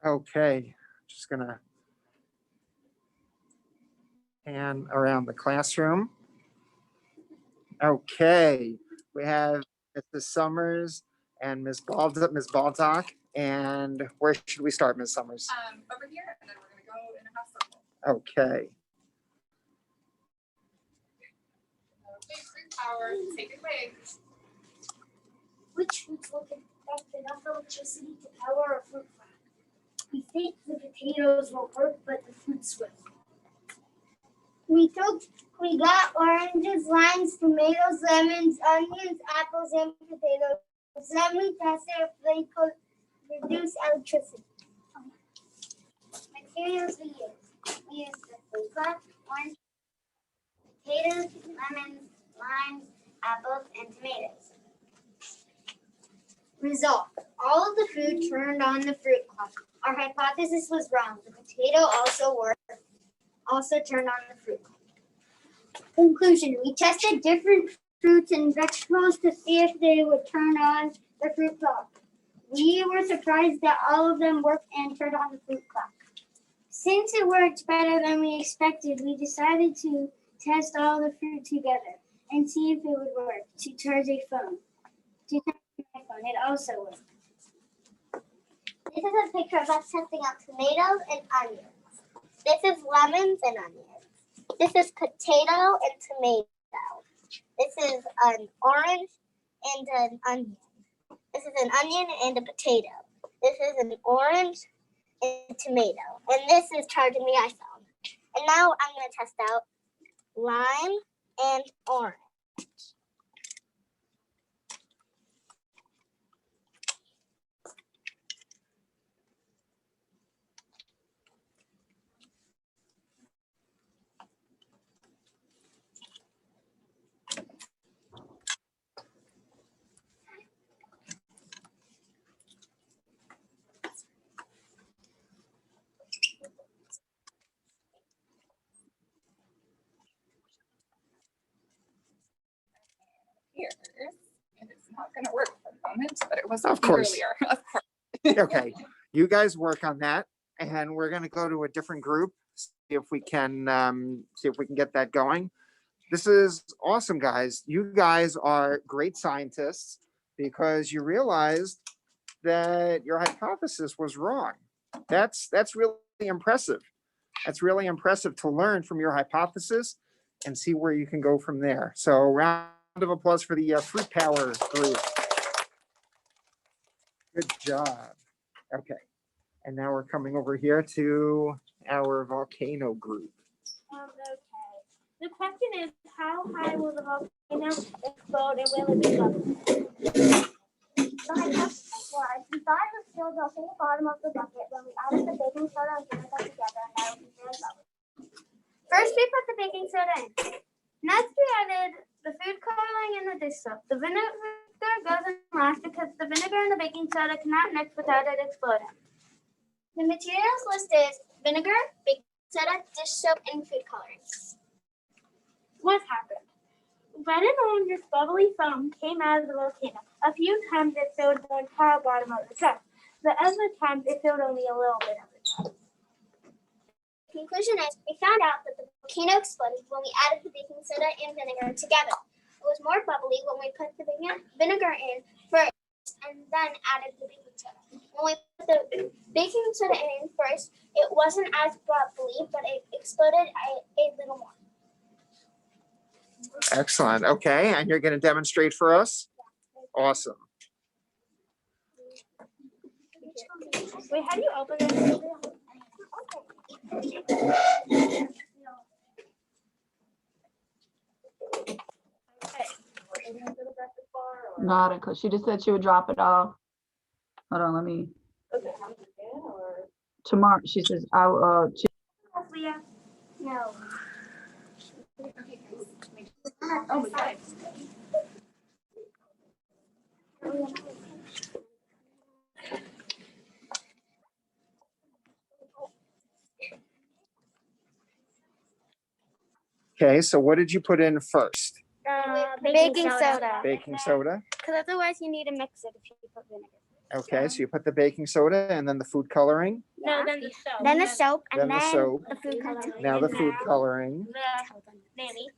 Okay, just gonna pan around the classroom. Okay, we have Mrs. Summers and Ms. Baldock. And where should we start, Ms. Summers? Over here, and then we're gonna go in a half circle. Okay. Okay, fruit power, take it away. Which fruits will conduct enough electricity to power a fruit farm? We think the potatoes won't work, but the fruits will. We got oranges, limes, tomatoes, lemons, onions, apples, and potatoes. Then we tested if they could reduce electricity. Materials we used. We used the fruit fly, orange, potatoes, lemons, limes, apples, and tomatoes. Result: all of the food turned on the fruit clock. Our hypothesis was wrong. The potato also turned on the fruit clock. Conclusion: we tested different fruits and vegetables to see if they would turn on the fruit clock. We were surprised that all of them worked and turned on the fruit clock. Since it worked better than we expected, we decided to test all the fruit together and see if it would work. To charge a phone. It also worked. This is a picture of us testing out tomatoes and onions. This is lemons and onions. This is potato and tomato. This is an orange and an onion. This is an onion and a potato. This is an orange and tomato. And this is charging the iPhone. And now I'm going to test out lime and orange. Here, and it's not gonna work for the moment, but it was Of course. earlier. Of course. Okay, you guys work on that, and we're gonna go to a different group, see if we can get that going. This is awesome, guys. You guys are great scientists because you realized that your hypothesis was wrong. That's really impressive. That's really impressive to learn from your hypothesis and see where you can go from there. So round of applause for the fruit power group. Good job. Okay. And now we're coming over here to our volcano group. Okay. The question is, how high will the volcano explode and will it be level? The hypothesis was, we thought it was still dropping the bottom of the bucket when we added the baking soda and vinegar together, and that would be very low. First, we put the baking soda in. Next, we added the food coloring and the dish soap. The vinegar goes in last because the vinegar and the baking soda cannot mix without it exploding. The materials listed is vinegar, baking soda, dish soap, and food coloring. What happened? Red and orange bubbly foam came out of the volcano. A few times it filled the entire bottom of the cup, but other times it filled only a little bit of the cup. Conclusion is, we found out that the volcano exploded when we added the baking soda and vinegar together. It was more bubbly when we put the vinegar in first and then added the baking soda. When we put the baking soda in first, it wasn't as bubbly, but it exploded a little more. Excellent. Okay. And you're going to demonstrate for us? Awesome. Wait, how do you open it? Not because she just said she would drop it off. Hold on, let me. Tomorrow, she says, No. Oh my God. Okay. So what did you put in first? Baking soda. Baking soda. Because otherwise you need to mix it if you put vinegar. Okay, so you put the baking soda and then the food coloring, No, then the soap. Then the soap, and then the soap, the food coloring. now the food coloring. Nanny.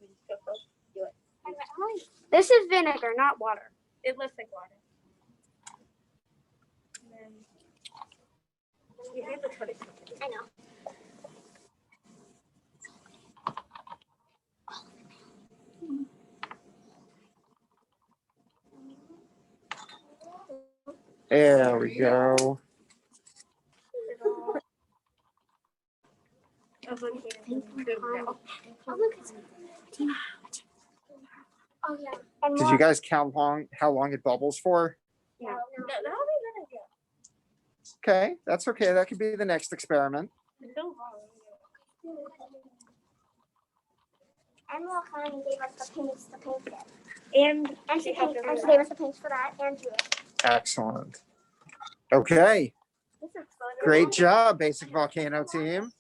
This is vinegar, not water. It looks like water. You have to put it. I know. There we go. Oh yeah. And Did you guys count how long it bubbles for? No, No, that'll be a good idea. Okay, that's okay. That could be the next experiment. It's so long. And Volcano gave us the paints to paint it. And She gave us the paints for that and drew it. Excellent. Okay, This is fun. great job, Basic Volcano team.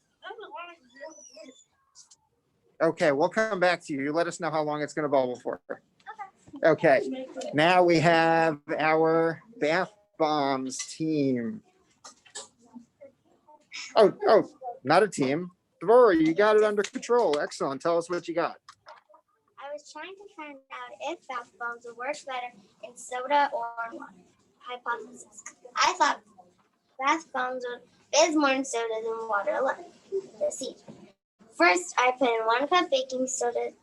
Okay, we'll come back to you. You let us know how long it's going to bubble for. Okay, now we have our bath bombs team. Oh, not a team. Devorah, you got it under control. Excellent. Tell us what you got. I was trying to find out if bath bombs would work better in soda or water. Hypothesis. I thought bath bombs would fizz more in soda than water alone. Let's see. First, I put in 1 cup baking soda.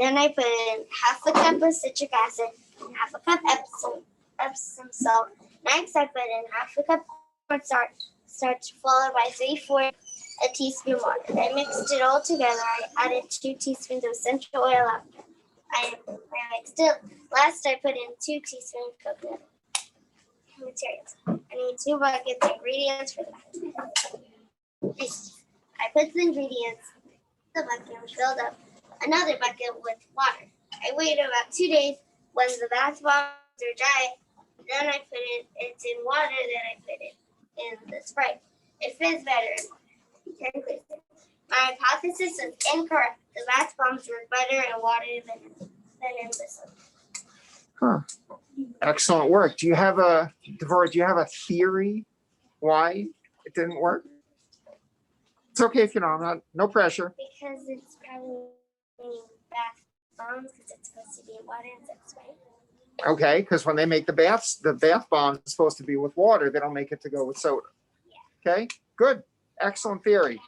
Then I put in half a cup of citric acid and half a cup Epsom salt. Next, I put in half a cup cornstarch, followed by 3/4 a teaspoon water. I mixed it all together. I added 2 teaspoons of essential oil after. I mixed it. Last, I put in 2 teaspoons of coconut oil. Materials. I need 2 buckets of ingredients for the bath. I put the ingredients in the bucket and filled up another bucket with water. I waited about 2 days. When the bath bombs are dry, then I put it in water. Then I put it in the Sprite. It fizzed better. My hypothesis is incorrect. The bath bombs work better in water than in the soda. Huh. Excellent work. Devorah, do you have a theory why it didn't work? It's okay if you don't. No pressure. Because it's probably bath bombs because it's supposed to be in water instead of Sprite. Okay, because when they make the bath bomb is supposed to be with water. They don't make it to go with soda. Okay, good. Excellent theory.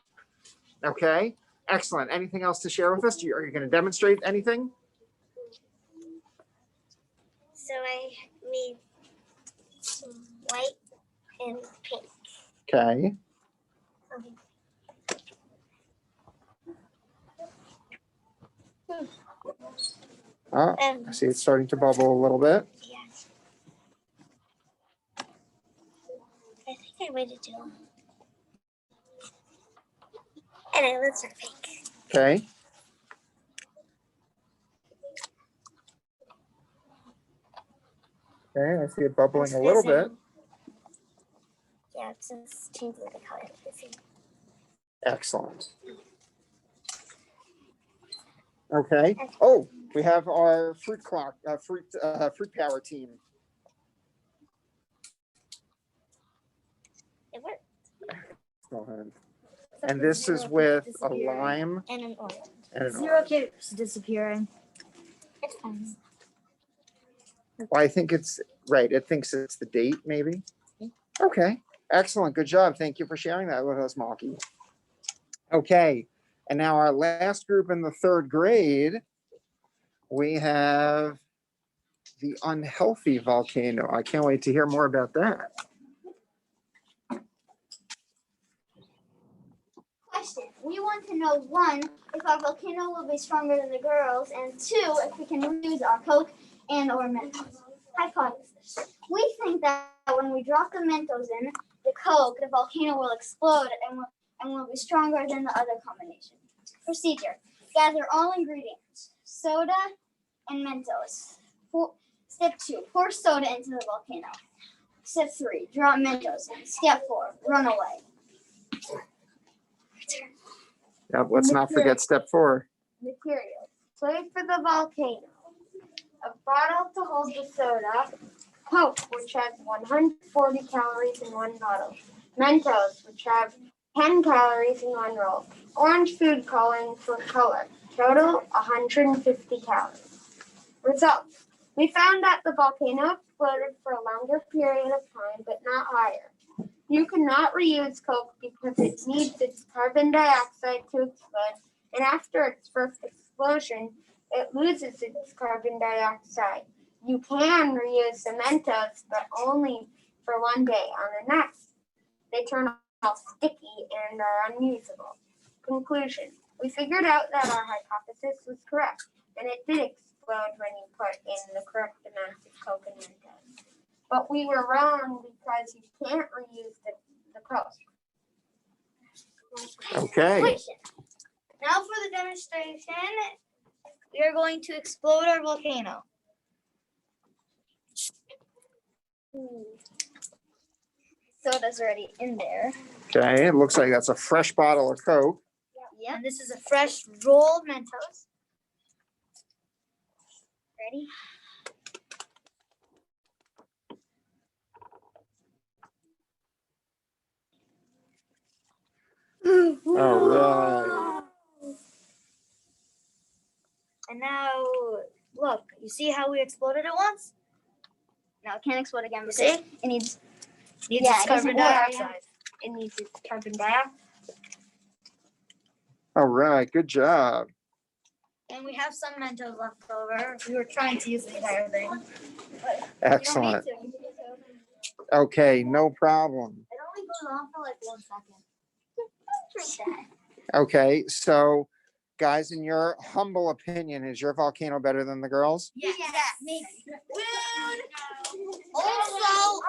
Okay, excellent. Anything else to share with us? Are you going to demonstrate anything? So I made white and pink. Okay. Oh, I see it's starting to bubble a little bit. Yeah. I think I waited too long. And let's start pink. Okay. Okay, I see it bubbling a little bit. Yeah, it's just changing the color. Excellent. Okay. Oh, we have our fruit power team. It worked. Go ahead. And this is with a lime And an orange. and an Zero keeps disappearing. It's fine. Well, I think it's right. It thinks it's the date, maybe. Okay. Excellent. Good job. Thank you for sharing that with us, Malky. Okay. And now our last group in the 3rd grade, we have the unhealthy volcano. I can't wait to hear more about that. Question. We want to know 1, if our volcano will be stronger than the girls, and 2, if we can reuse our Coke and or Mentos. Hypothesis. We think that when we drop the Mentos in the Coke, the volcano will explode and will be stronger than the other combination. Procedure. Gather all ingredients. Soda and Mentos. Step 2. Pour soda into the volcano. Step 3. Drop Mentos in. Step 4. Run away. Yeah, let's not forget step 4. Materials. Plate for the volcano. A bottle to hold the soda. Coke, which has 140 calories in one bottle. Mentos, which have 10 calories in one roll. Orange food coloring for color. Total 150 calories. Results. We found that the volcano exploded for a longer period of time, but not higher. You cannot reuse Coke because it needs its carbon dioxide to explode, and after its first explosion, it loses its carbon dioxide. You can reuse the Mentos, but only for one day. On the next, they turn all sticky and are unusable. Conclusion. We figured out that our hypothesis was correct, and it did explode when you put in the correct amount of Coke and Mentos. But we were wrong because you can't reuse the Coke. Okay. Now for the demonstration, we are going to explode our volcano. Soda's already in there. Okay. It looks like that's a fresh bottle of Coke. Yeah. And this is a fresh rolled Mentos. Ready? All right. And now, look, you see how we exploded it once? Now it can't explode again. See? It needs its carbon dioxide. It needs its carbon dioxide. All right. Good job. And we have some Mentos left over. We were trying to use the entire thing. Excellent. Okay. No problem. It only goes on for like 1 second. Drink Okay. So, guys, in your humble opinion, is your volcano better than the girls? Yes. Maybe. Also,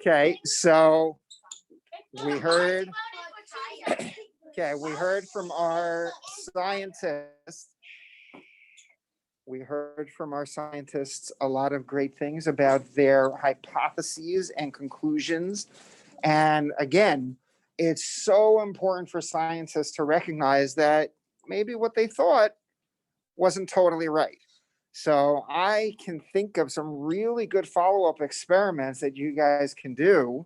Okay. So, we heard. Okay, we heard from our scientists. We heard from our scientists a lot of great things about their hypotheses and conclusions. And again, it's so important for scientists to recognize that maybe what they thought wasn't totally right. So I can think of some really good follow-up experiments that you guys can do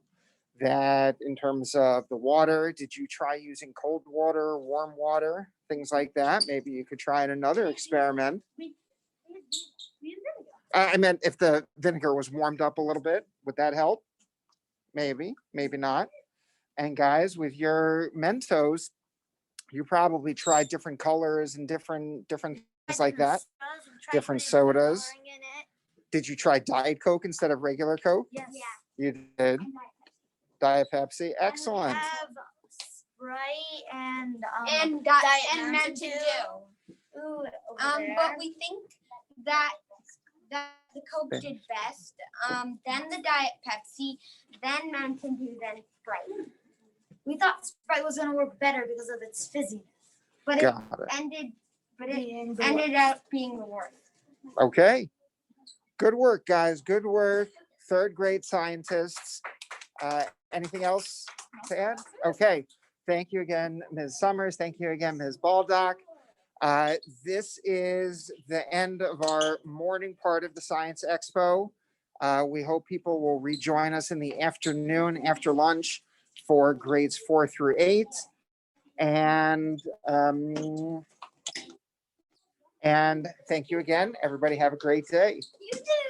that in terms of the water. Did you try using cold water, warm water, things like that? Maybe you could try another experiment. I meant if the vinegar was warmed up a little bit, would that help? Maybe, maybe not. And guys, with your Mentos, you probably tried different colors and different things like that. Different sodas. Did you try Diet Coke instead of regular Coke? yes. You did. Diet Pepsi. Excellent. And we have Sprite and Mountain Dew. Ooh, But we think that the Coke did best. Then the Diet Pepsi, then Mountain Dew, then Sprite. we thought Sprite was gonna work better because of its fizziness. But Got it. it ended up being the worst. Okay. Good work, guys. Good work. Third grade scientists. Anything else to add? Okay. Thank you again, Ms. Summers. Thank you again, Ms. Baldock. This is the end of our morning part of the Science Expo. We hope people will rejoin us in the afternoon after lunch for grades 4 through 8. And thank you again. Everybody have a great day. You too.